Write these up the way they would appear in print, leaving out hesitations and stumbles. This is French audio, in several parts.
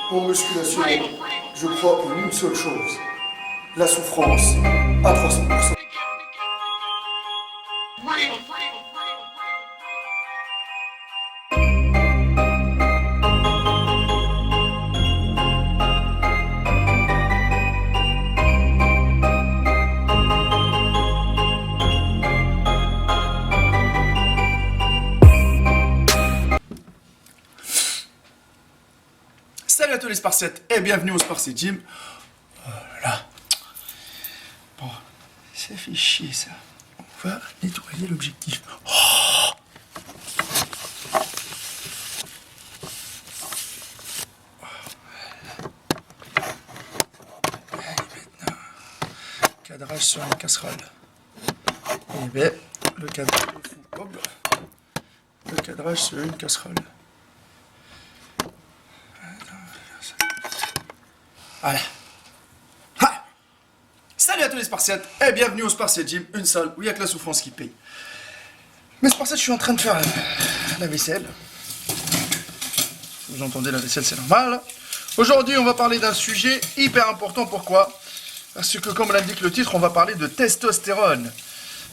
En musculation, je crois en une seule chose, la souffrance à 300%. Salut à tous les Spartiates et bienvenue au Spartiate Gym. Oh là. Bon, ça fait chier ça. On va nettoyer l'objectif. Oh. Allez maintenant. Cadrage sur une casserole. Et bien, le cadrage est fou. Hop. Le cadrage sur une casserole. Voilà. Ha! Salut à tous les Spartiates et bienvenue au Spartiate Gym, une salle où il n'y a que la souffrance qui paye. Mais Spartiates, je suis en train de faire la vaisselle. Si vous entendez la vaisselle, c'est normal. Aujourd'hui, on va parler d'un sujet hyper important. Pourquoi? Parce que, comme l'indique le titre, on va parler de testostérone.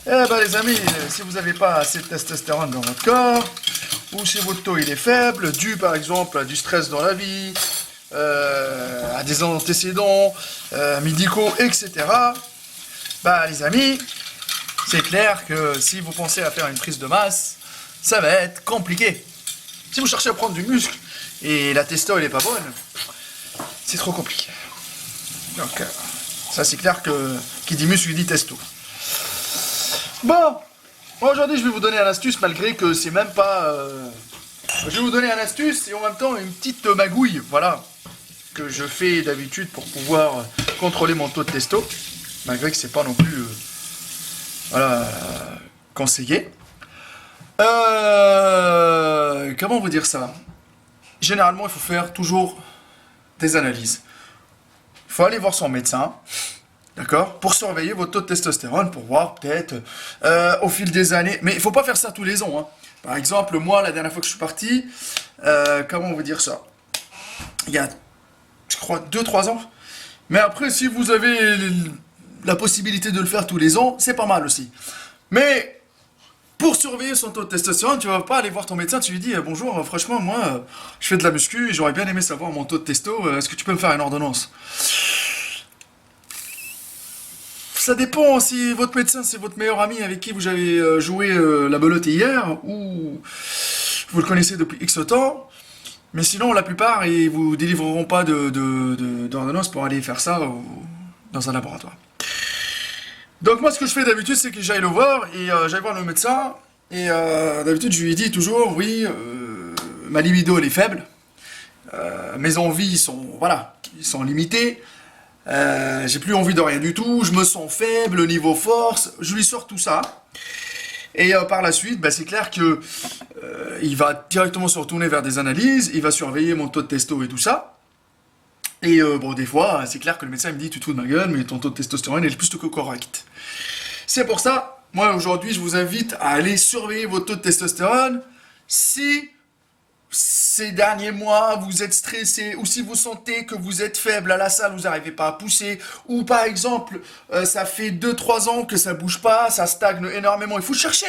Eh ben les amis, si vous n'avez pas assez de testostérone dans votre corps, ou si votre taux il est faible, dû par exemple à du stress dans la vie, à des antécédents médicaux, etc. Bah les amis, c'est clair que si vous pensez à faire une prise de masse, ça va être compliqué. Si vous cherchez à prendre du muscle et la testo elle est pas bonne, c'est trop compliqué. Donc ça c'est clair que qui dit muscle il dit testo. Bon, aujourd'hui je vais vous donner une astuce malgré que c'est même pas... Je vais vous donner une astuce et en même temps une petite magouille, voilà, que je fais d'habitude pour pouvoir contrôler mon taux de testo, malgré que c'est pas non plus, voilà, conseillé. Comment vous dire ça? Généralement, il faut faire toujours des analyses. Il faut aller voir son médecin, d'accord, pour surveiller votre taux de testostérone, pour voir peut-être au fil des années, mais il faut pas faire ça tous les ans, hein. Par exemple, moi, la dernière fois que je suis parti, comment on veut dire ça? Il y a, je crois, 2-3 ans. Mais après, si vous avez la possibilité de le faire tous les ans, c'est pas mal aussi. Mais pour surveiller son taux de testostérone, tu vas pas aller voir ton médecin, tu lui dis bonjour, franchement, moi, je fais de la muscu, j'aurais bien aimé savoir mon taux de testo, est-ce que tu peux me faire une ordonnance? Ça dépend si votre médecin c'est votre meilleur ami avec qui vous avez joué la belote hier ou vous le connaissez depuis X temps. Mais sinon, la plupart, ils vous délivreront pas d'ordonnance pour aller faire ça dans un laboratoire. Donc moi, ce que je fais d'habitude, c'est que j'aille le voir et j'aille voir le médecin. Et d'habitude, je lui dis toujours, oui, ma libido elle est faible, mes envies sont, voilà, ils sont limitées. J'ai plus envie de rien du tout, je me sens faible, niveau force, je lui sors tout ça. Et par la suite, bah, c'est clair que il va directement se retourner vers des analyses, il va surveiller mon taux de testo et tout ça. Et bon, des fois, c'est clair que le médecin me dit, tu te fous de ma gueule, mais ton taux de testostérone est plus que correct. C'est pour ça, moi aujourd'hui, je vous invite à aller surveiller votre taux de testostérone. Si ces derniers mois, vous êtes stressé, ou si vous sentez que vous êtes faible à la salle, vous n'arrivez pas à pousser, ou par exemple, ça fait 2-3 ans que ça bouge pas, ça stagne énormément, il faut chercher,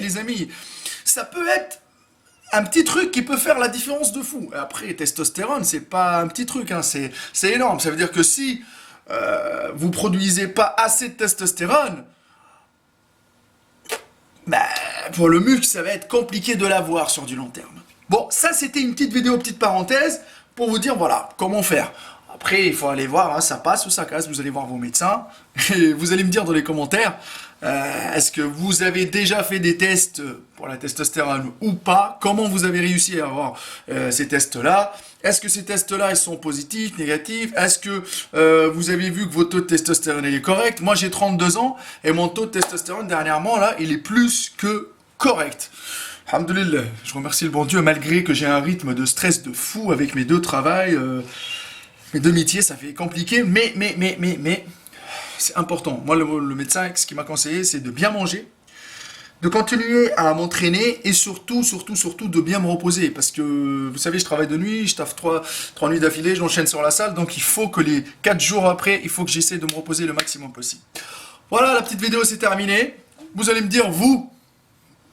les amis. Ça peut être un petit truc qui peut faire la différence de fou. Après, testostérone, c'est pas un petit truc, hein, c'est énorme. Ça veut dire que si vous produisez pas assez de testostérone, bah, pour le muscle, ça va être compliqué de l'avoir sur du long terme. Bon, ça c'était une petite vidéo, petite parenthèse, pour vous dire, voilà, comment faire. Après, il faut aller voir, hein, ça passe ou ça casse, vous allez voir vos médecins, et vous allez me dire dans les commentaires, est-ce que vous avez déjà fait des tests pour la testostérone ou pas? Comment vous avez réussi à avoir ces tests-là? Est-ce que ces tests-là, ils sont positifs, négatifs? Est-ce que vous avez vu que votre taux de testostérone est correct? Moi, j'ai 32 ans, et mon taux de testostérone, dernièrement, là, il est plus que correct. Alhamdoulilah, je remercie le bon Dieu, malgré que j'ai un rythme de stress de fou avec mes deux travails, mes deux métiers, ça fait compliqué, mais, c'est important. Moi, le médecin, ce qu'il m'a conseillé, c'est de bien manger, de continuer à m'entraîner et surtout de bien me reposer parce que vous savez je travaille de nuit, je taffe 3 nuits d'affilée, j'enchaîne sur la salle donc il faut que les 4 jours après, il faut que j'essaie de me reposer le maximum possible. Voilà, la petite vidéo c'est terminé. Vous allez me dire vous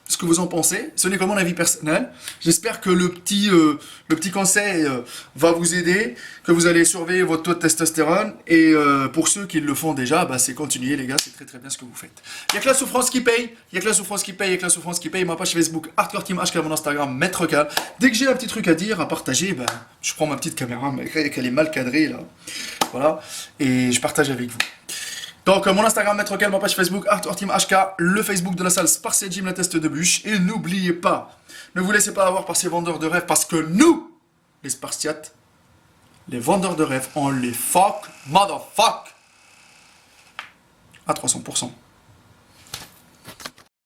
ce que vous en pensez, ce n'est que mon avis personnel. J'espère que le petit conseil va vous aider, que vous allez surveiller votre taux de testostérone. Et pour ceux qui le font déjà, bah, c'est continuer les gars, c'est très très bien ce que vous faites. Il n'y a que la souffrance qui paye, il n'y a que la souffrance qui paye, il n'y a que la souffrance qui paye. Ma page Facebook, Hardcore Team HK, mon Instagram, Maître Cal. Dès que j'ai un petit truc à dire, à partager, bah, je prends ma petite caméra, malgré qu'elle est mal cadrée là. Voilà, et je partage avec vous. Donc mon Instagram Maître Cal, ma page Facebook Hardcore Team HK, le Facebook de la salle Spartiate Gym, la teste de bûche. Et n'oubliez pas, ne vous laissez pas avoir par ces vendeurs de rêves parce que nous, les Spartiates, les vendeurs de rêves, on les fuck, motherfuck à 300%.